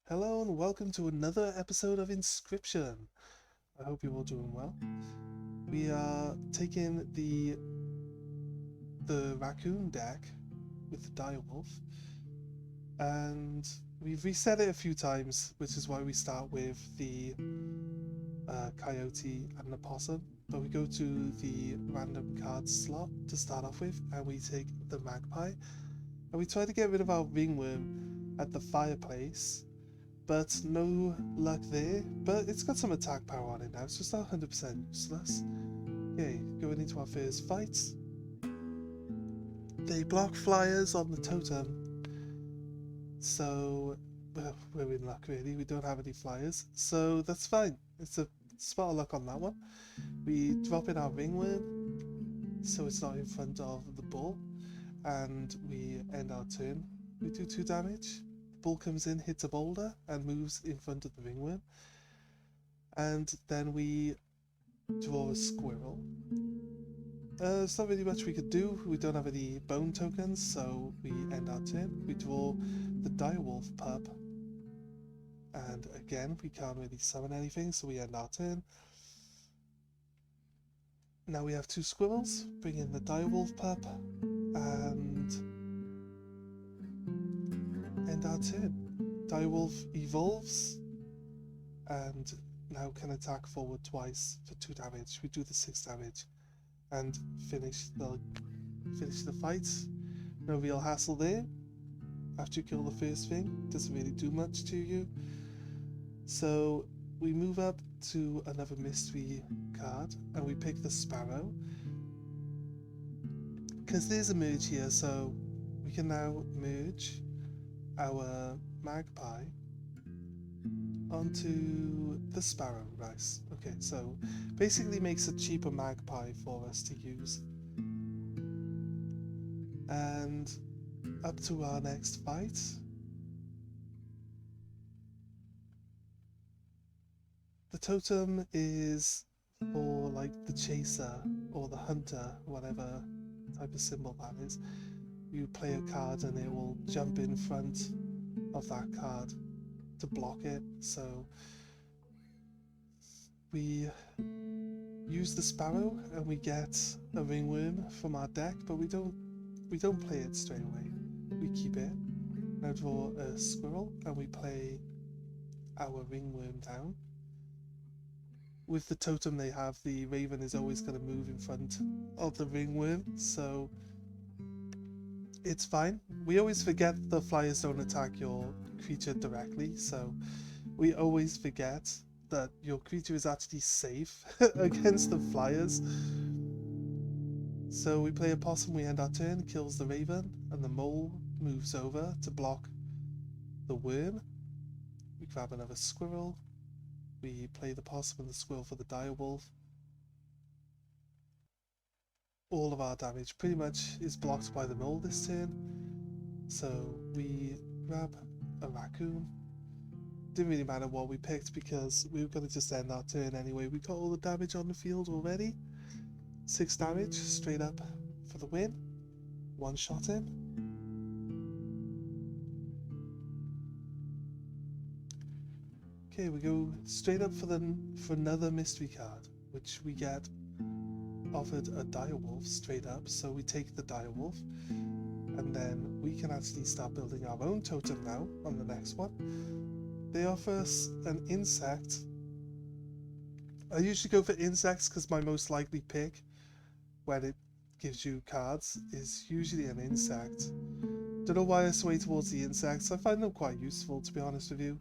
Hello and welcome to another episode of Inscription. I hope you're all doing well. We are taking the raccoon deck with the direwolf, and we've reset it a few times, which is why we start with the coyote and the possum. But we go to the random card slot to start off with, and we take the magpie, and we try to get rid of our ringworm at the fireplace. But no luck there. But it's got some attack power on it now. It's just not 100% useless. Okay, going into our first fight. They block flyers on the totem. So, well, we're in luck really. We don't have any flyers. So that's fine. It's a spot of luck on that one. We drop in our ringworm. So it's not in front of the bull. And we end our turn. We do 2 damage. Bull comes in, hits a boulder, and moves in front of the ringworm. And then we draw a squirrel. There's not really much we could do. We don't have any bone tokens, so we end our turn. We draw the direwolf pup. And again, we can't really summon anything, so we end our turn. Now we have 2 squirrels. Bring in the direwolf pup. And end our turn. Direwolf evolves and now can attack forward twice for 2 damage. We do the 6 damage and finish the fight. No real hassle there. After you kill the first thing, doesn't really do much to you. So we move up to another mystery card and we pick the sparrow. Because there's a merge here, so we can now merge our magpie onto the sparrow. Nice. Okay, so basically makes a cheaper magpie for us to use. And up to our next fight. The totem is for like the chaser or the hunter, whatever type of symbol that is. You play a card and it will jump in front of that card to block it. So we use the sparrow and we get a ringworm from our deck, but we don't play it straight away. We keep it. Now draw a squirrel and we play our ringworm down. With the totem they have, the raven is always going to move in front of the ringworm, so it's fine. We always forget the flyers don't attack your creature directly, so we always forget that your creature is actually safe against the flyers. So we play a possum, we end our turn, kills the raven, and the mole moves over to block the worm. We grab another squirrel. We play the possum and the squirrel for the direwolf. All of our damage pretty much is blocked by the mole this turn. So we grab a raccoon. Didn't really matter what we picked because we were going to just end our turn anyway. We got all the damage on the field already. 6 damage straight up for the win. 1 shot in. Okay, we go straight up for another mystery card, which we get offered a direwolf straight up, so we take the direwolf and then we can actually start building our own totem now on the next one. They offer us an insect. I usually go for insects because my most likely pick when it gives you cards is usually an insect. Don't know why I sway towards the insects. I find them quite useful, to be honest with you.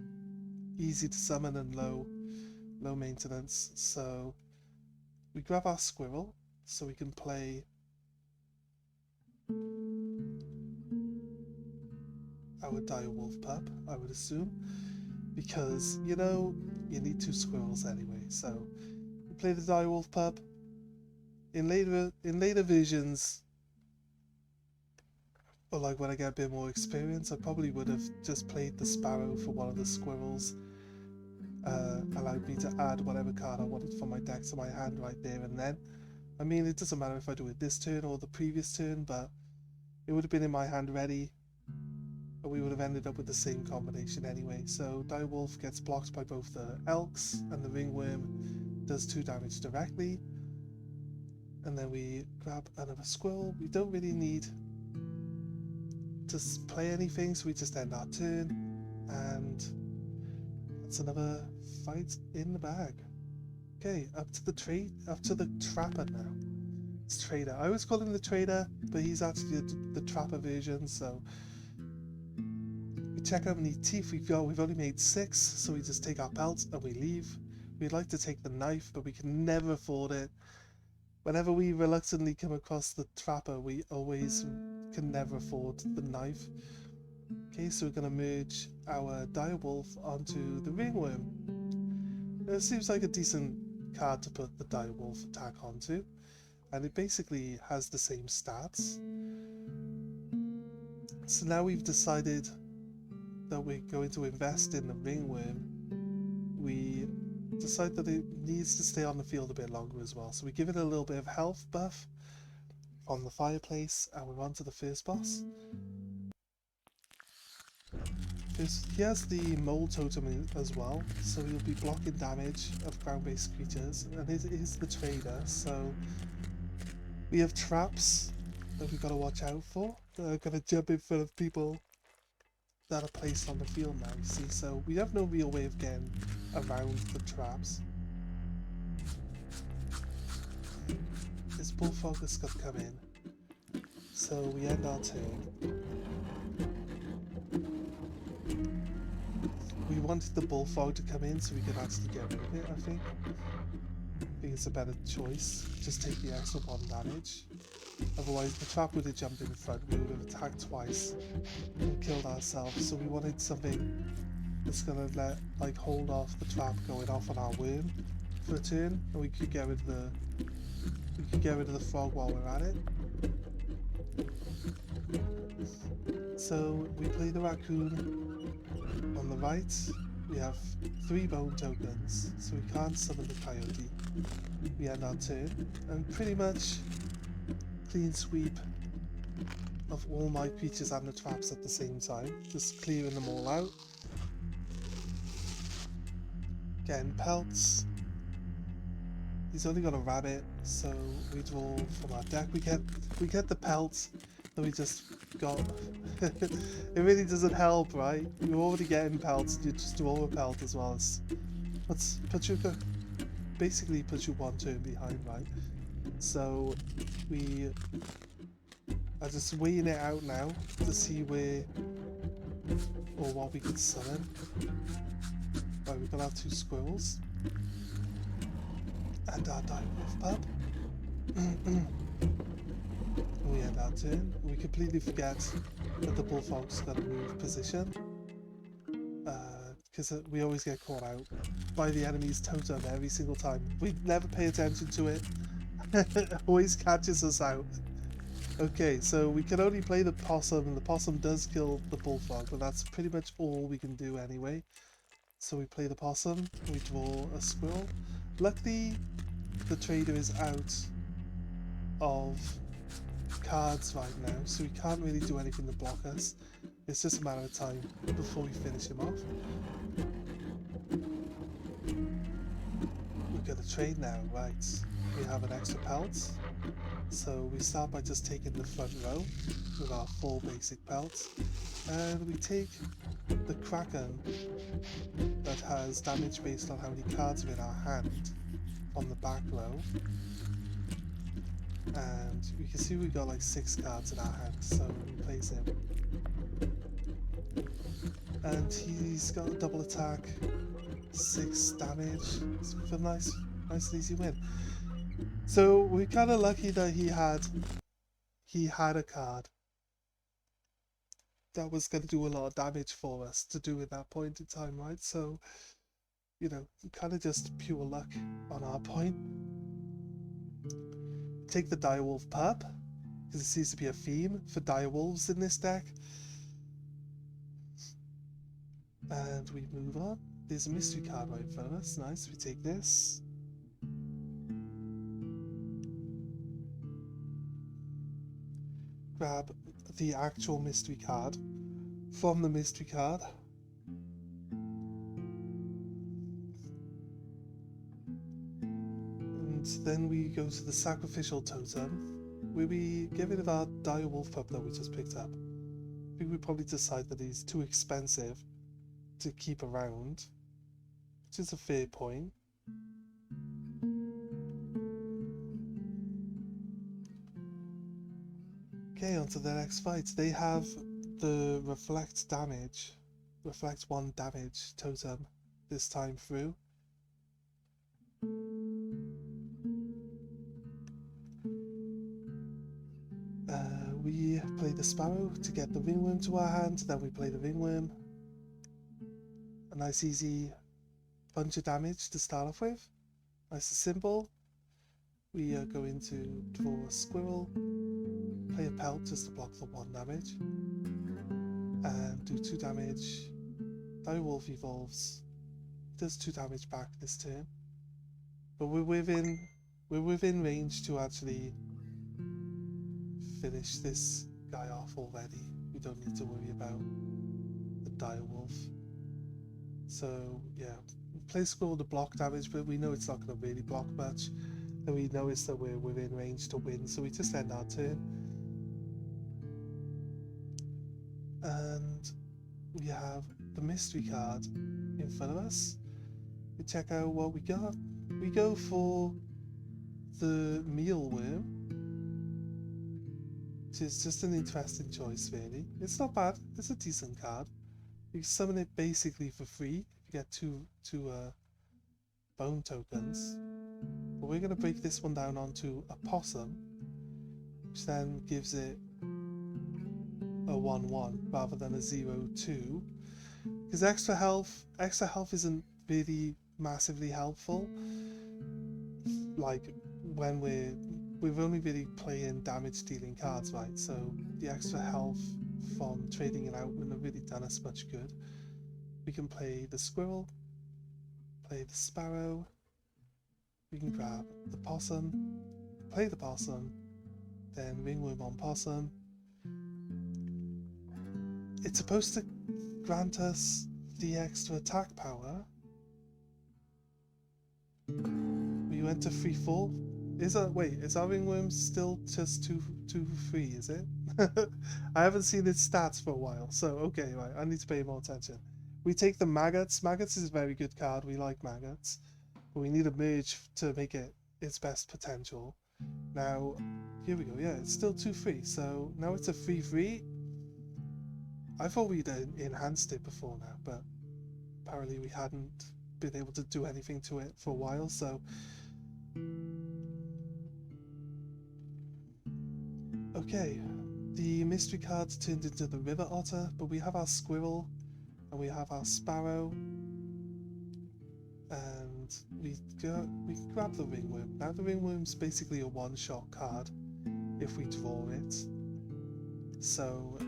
Easy to summon and low maintenance. So we grab our squirrel so we can play our direwolf pup, I would assume, because you know you need 2 squirrels anyway. So we play the direwolf pup. In later versions, or like when I get a bit more experience, I probably would have just played the sparrow for one of the squirrels. Allowed me to add whatever card I wanted from my deck to my hand right there and then. I mean, it doesn't matter if I do it this turn or the previous turn, but it would have been in my hand ready and we would have ended up with the same combination anyway. So direwolf gets blocked by both the elks, and the ringworm does 2 damage directly. And then we grab another squirrel. We don't really need to play anything, so we just end our turn, and that's another fight in the bag. Okay, up to the trapper now. It's trader. I always call him the trader, but he's actually the trapper version. So we check how many teeth we've got. We've only made 6, so we just take our pelts and we leave. We'd like to take the knife, but we can never afford it. Whenever we reluctantly come across the trapper, we always can never afford the knife. Okay, so we're going to merge our direwolf onto the ringworm. It seems like a decent card to put the direwolf attack onto, and it basically has the same stats. So now we've decided that we're going to invest in the ringworm. We decide that it needs to stay on the field a bit longer as well, so we give it a little bit of health buff on the fireplace, and we're on to the first boss. He has the mole totem as well, so he'll be blocking damage of ground-based creatures, and it is the trader, so we have traps that we've got to watch out for that are going to jump in front of people that are placed on the field now, you see, so we have no real way of getting around the traps. This bullfrog has got to come in, so we end our turn. We wanted the bullfrog to come in so we could actually get rid of it, I think. I think it's a better choice. Just take the extra 1 damage. Otherwise the trap would have jumped in front, we would have attacked twice and killed ourselves. So we wanted something that's gonna hold off the trap going off on our worm for a turn, and we could get rid of the frog while we're at it. So we play the raccoon. On the right, we have 3 bone tokens, so we can't summon the coyote. We end our turn, and pretty much clean sweep of all my creatures and the traps at the same time, just clearing them all out. Getting pelts. He's only got a rabbit, so we draw from our deck. We get the pelts that we just got. It really doesn't help, right? You're already getting pelts, you just draw a pelt as well. Basically puts you 1 turn behind, right? So we are just weighing it out now to see where or what we can summon. Right, we're gonna have 2 squirrels and our direwolf pup. We end our turn. We completely forget that the bullfrog's got to move position, because we always get caught out by the enemy's totem every single time. We never pay attention to it. It always catches us out. Okay, so we can only play the possum, and the possum does kill the bullfrog, but that's pretty much all we can do anyway. So we play the possum, we draw a squirrel. Luckily, the trader is out of cards right now, so we can't really do anything to block us. It's just a matter of time before we finish him off. We're gonna trade now, right? We have an extra pelt, so we start by just taking the front row with our 4 basic pelts, and we take the Kraken that has damage based on how many cards are in our hand on the back row. And you can see we've got like 6 cards in our hand, so we place him. And he's got a double attack, 6 damage. It's a nice and easy win. So we're kind of lucky that he had a card that was going to do a lot of damage for us to do at that point in time, right? So, you know, kind of just pure luck on our point. Take the direwolf pup, because it seems to be a theme for direwolves in this deck. And we move on. There's a mystery card right in front of us. Nice, we take this. Grab the actual mystery card. from the mystery card. And then we go to the sacrificial totem, where we get rid of our dire wolf pup that we just picked up. I think we probably decide that he's too expensive to keep around, which is a fair point. Okay, on to the next fight. They have the reflect 1 damage totem this time through. We play the sparrow to get the ringworm to our hand, then we play the ringworm. A nice easy bunch of damage to start off with. Nice and simple. We are going to draw a squirrel, play a pelt just to block the 1 damage, and do 2 damage. Dire wolf evolves, does 2 damage back this turn. But we're within range to actually finish this guy off already. We don't need to worry about the dire wolf. So yeah, we play squirrel to block damage, but we know it's not going to really block much. And we notice that we're within range to win, so we just end our turn. And we have the mystery card in front of us. We check out what we got. We go for the mealworm, which is just an interesting choice really. It's not bad, it's a decent card. You summon it basically for free. You get two bone tokens. But we're going to break this one down onto a possum, which then gives it a 1-1 rather than a 0-2. Because extra health isn't really massively helpful. Like when we're only really playing damage dealing cards, right? So the extra health from trading it out wouldn't have really done us much good. We can play the squirrel, play the sparrow, we can grab the possum, play the possum, then ringworm on possum. It's supposed to grant us the extra attack power. We went to 3-4. Is our ringworm still just 2-3? Is it? I haven't seen its stats for a while, so okay, right. I need to pay more attention. We take the maggots. Maggots is a very good card. We like maggots, but we need a merge to make it its best potential. Now, here we go. Yeah, it's still 2-3. So now it's a 3-3. I thought we'd enhanced it before now, but apparently we hadn't been able to do anything to it for a while. So. Okay, the mystery card's turned into the river otter, but we have our squirrel and we have our sparrow, and we grab the ringworm. Now the ringworm's basically a one-shot card if we draw it, so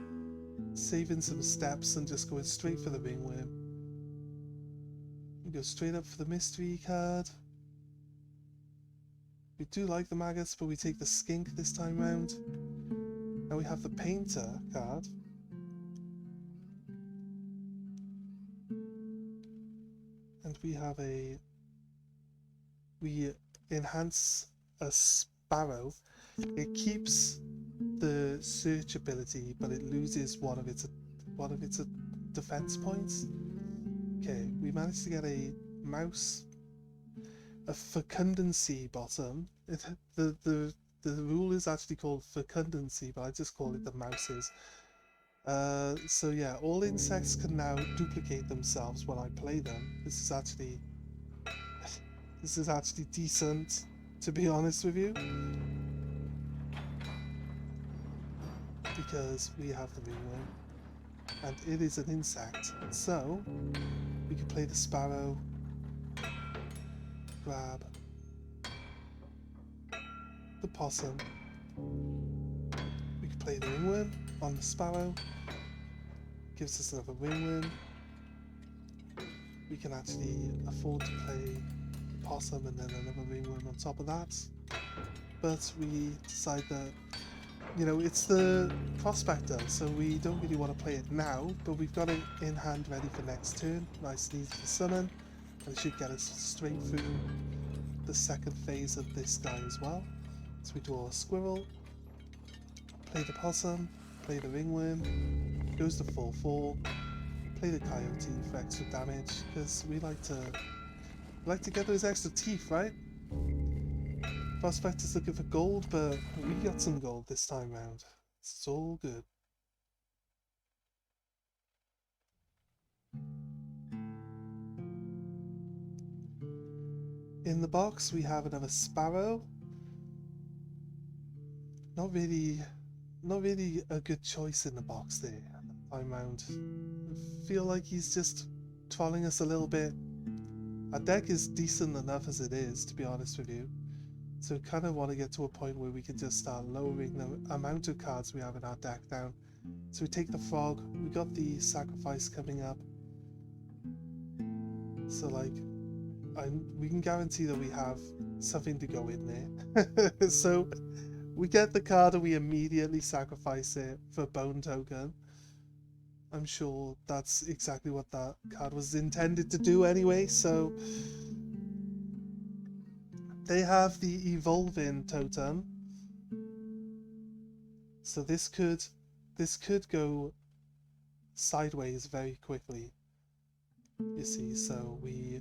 saving some steps and just going straight for the ringworm. We go straight up for the mystery card. We do like the maggots, but we take the skink this time round. Now we have the painter card. And we enhance a sparrow. It keeps the search ability, but it loses one of its defense points. Okay, we managed to get a mouse, a fecundancy bottom. The rule is actually called fecundancy, but I just call it the mouses. So yeah, all insects can now duplicate themselves when I play them. This is actually decent, to be honest with you, because we have the ringworm, and it is an insect. So we can play the sparrow, grab the possum, we can play the ringworm on the sparrow, gives us another ringworm. We can actually afford to play the possum and then another ringworm on top of that, but we decide that you know, it's the Prospector, so we don't really want to play it now, but we've got it in hand ready for next turn. Nice and easy to summon, and it should get us straight through the second phase of this guy as well. So we draw a squirrel, play the possum, play the ringworm, goes to 4/4, play the coyote for extra damage, because we like to get those extra teeth, right? Prospector's looking for gold, but we got some gold this time round. It's all good. In the box we have another sparrow. Not really a good choice in the box there time round. I feel like he's just trolling us a little bit. Our deck is decent enough as it is, to be honest with you. So we kind of want to get to a point where we can just start lowering the amount of cards we have in our deck down. So we take the frog, we got the sacrifice coming up. So like, we can guarantee that we have something to go in there. So we get the card and we immediately sacrifice it for bone token. I'm sure that's exactly what that card was intended to do anyway, so they have the evolving totem, so this could go sideways very quickly, you see. So we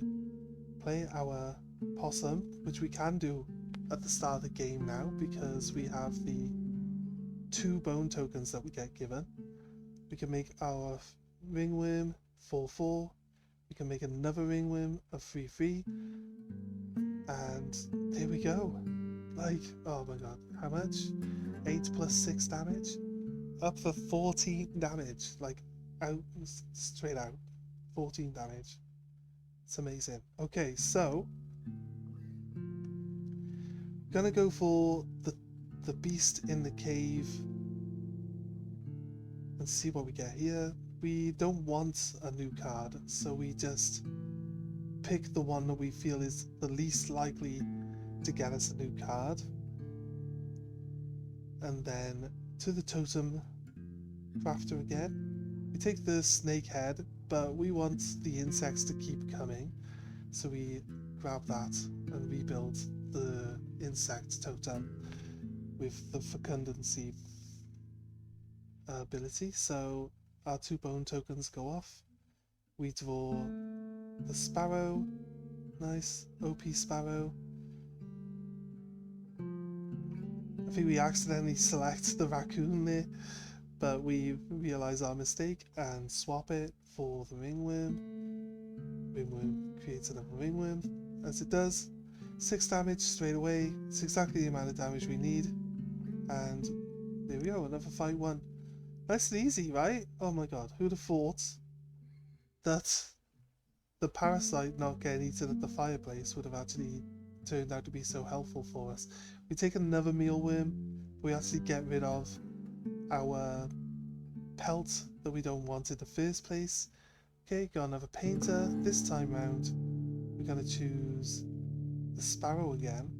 play our possum, which we can do at the start of the game now because we have the 2 bone tokens that we get given. We can make our ringworm 4/4, we can make another ringworm of 3/3, and there we go. Like, oh my god, how much? 8 plus 6 damage? Up for 14 damage, like, out, straight out, 14 damage. It's amazing. Okay, so, gonna go for the beast in the cave and see what we get here. We don't want a new card, so we just pick the one that we feel is the least likely to get us a new card. And then to the totem crafter again. We take the snake head, but we want the insects to keep coming, so we grab that and rebuild the insect totem with the fecundancy ability. So our 2 bone tokens go off. We draw the sparrow, nice OP sparrow. I think we accidentally select the raccoon there, but we realize our mistake and swap it for the ringworm. Ringworm creates another ringworm, as it does. 6 damage straight away. It's exactly the amount of damage we need, and there we go, another fight won. Nice and easy, right? Oh my god, who'd have thought that the parasite not getting eaten at the fireplace would have actually turned out to be so helpful for us. We take another mealworm, we actually get rid of our pelt that we don't want in the first place. Okay, got another painter. This time round we're going to choose the sparrow again.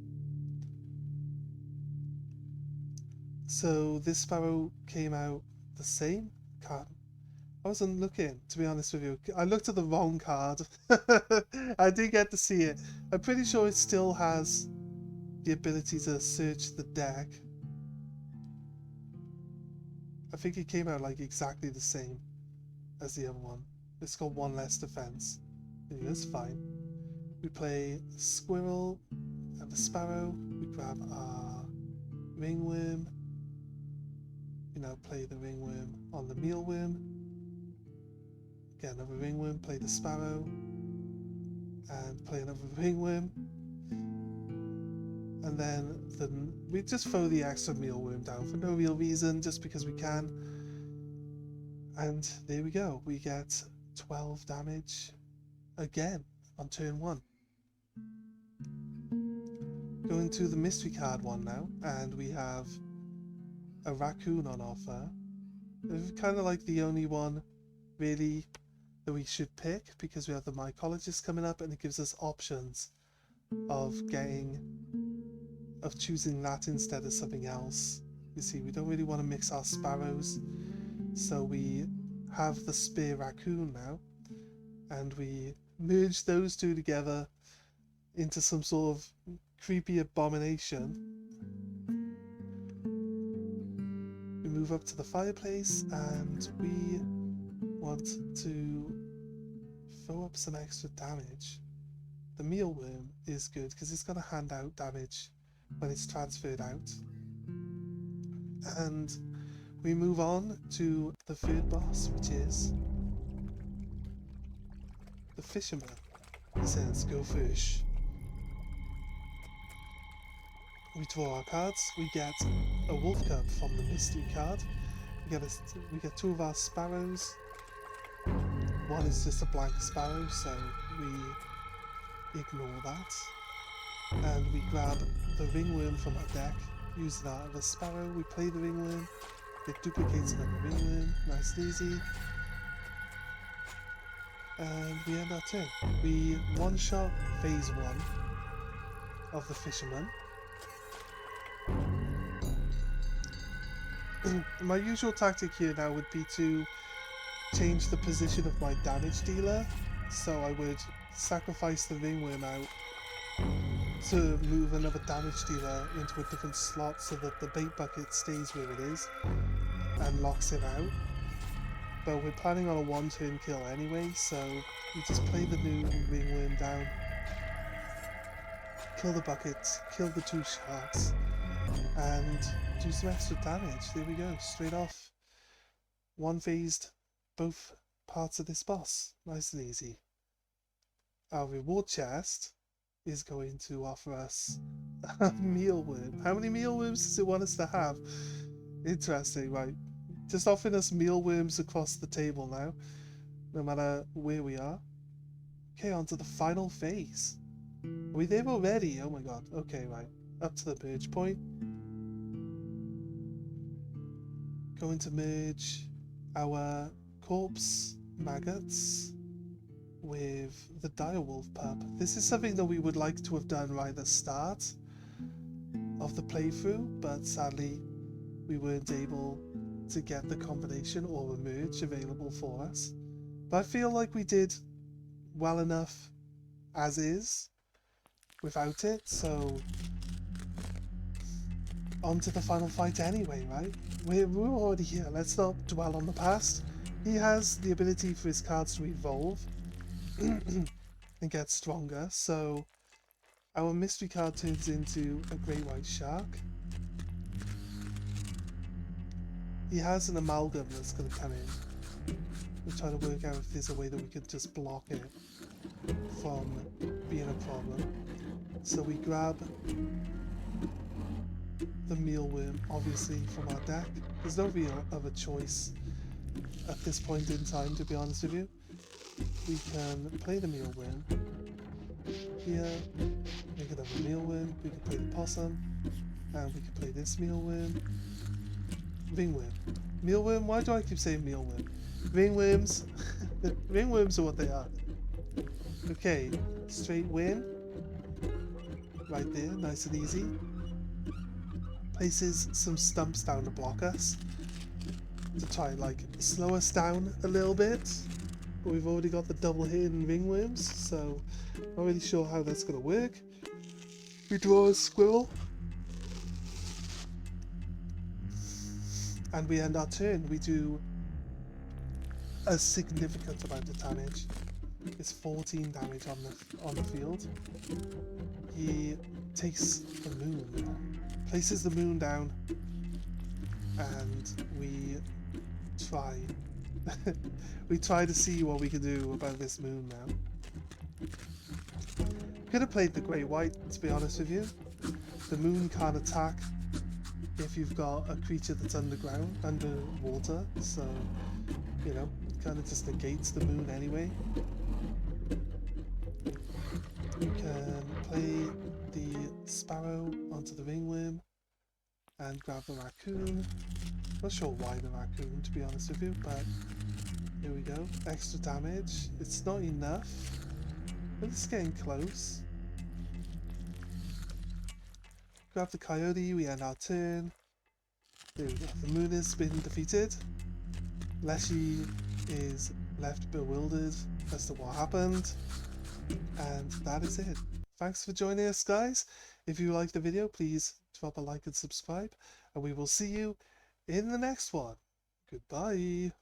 So this sparrow came out the same card. I wasn't looking, to be honest with you. I looked at the wrong card. I did get to see it. I'm pretty sure it still has the ability to search the deck. I think it came out like exactly the same as the other one. It's got 1 less defense. Yeah, that's fine. We play the squirrel and the sparrow. We grab our ringworm. We now play the ringworm on the mealworm. Get another ringworm, play the sparrow, and play another ringworm. And then we just throw the extra mealworm down for no real reason, just because we can. And there we go, we get 12 damage again on turn 1. Going to the mystery card one now, and we have a raccoon on offer. It's kind of like the only one really that we should pick, because we have the mycologist coming up and it gives us options of choosing that instead of something else, You see, we don't really want to mix our sparrows, so we have the spear raccoon now, and we merge those two together into some sort of creepy abomination. We move up to the fireplace, and we want to throw up some extra damage. The mealworm is good because it's going to hand out damage when it's transferred out. And we move on to the third boss, which is the fisherman. He says, go fish. We draw our cards. We get a wolf cub from the mystery card. We get two of our sparrows. One is just a blank sparrow, so we ignore that. And we grab the ringworm from our deck. Use that as a sparrow. We play the ringworm. It duplicates another ringworm. Nice and easy. And we end our turn. We one-shot phase 1 of the fisherman. My usual tactic here now would be to change the position of my damage dealer. So I would sacrifice the ringworm out to move another damage dealer into a different slot so that the bait bucket stays where it is and locks it out. But we're planning on a one-turn kill anyway, so we just play the new ringworm down, kill the bucket, kill the 2 sharks, and do some extra damage. There we go, straight off. One phased both parts of this boss. Nice and easy. Our reward chest is going to offer us a mealworm. How many mealworms does it want us to have? Interesting, right. Just offering us mealworms across the table now, no matter where we are. Okay, on to the final phase. Are we there already? Oh my god. Okay, right. Up to the merge point. Going to merge our corpse maggots with the direwolf pup. This is something that we would like to have done right at the start of the playthrough, but sadly we weren't able to get the combination or a merge available for us. But I feel like we did well enough as is without it, so on to the final fight anyway, right? We're already here. Let's not dwell on the past. He has the ability for his cards to evolve and get stronger, so our mystery card turns into a great white shark. He has an amalgam that's going to come in. We're trying to work out if there's a way that we could just block it from being a problem. So we grab the mealworm, obviously, from our deck. There's no real other choice at this point in time, to be honest with you. We can play the mealworm here, make another mealworm, we can play the possum, and we can play this mealworm. Ringworm. Mealworm? Why do I keep saying mealworm? Ringworms. Ringworms are what they are. Okay, straight win. Right there, nice and easy. Places some stumps down to block us, to try and like slow us down a little bit. But we've already got the double hidden ringworms, so not really sure how that's going to work. We draw a squirrel. And we end our turn. We do a significant amount of damage. It's 14 damage on the field. He takes the moon, places the moon down, and we try we try to see what we can do about this moon now. Could have played the Great White, to be honest with you. The moon can't attack if you've got a creature that's underwater, so, you know, it kind of just negates the moon anyway. We can play the sparrow onto the ringworm and grab the raccoon. Not sure why the raccoon, to be honest with you, but here we go. Extra damage. It's not enough, but it's getting close. Grab the coyote, we end our turn. There we go. The moon has been defeated. Leshy is left bewildered as to what happened. And that is it. Thanks for joining us, guys. If you liked the video, please drop a like and subscribe. And we will see you in the next one. Goodbye.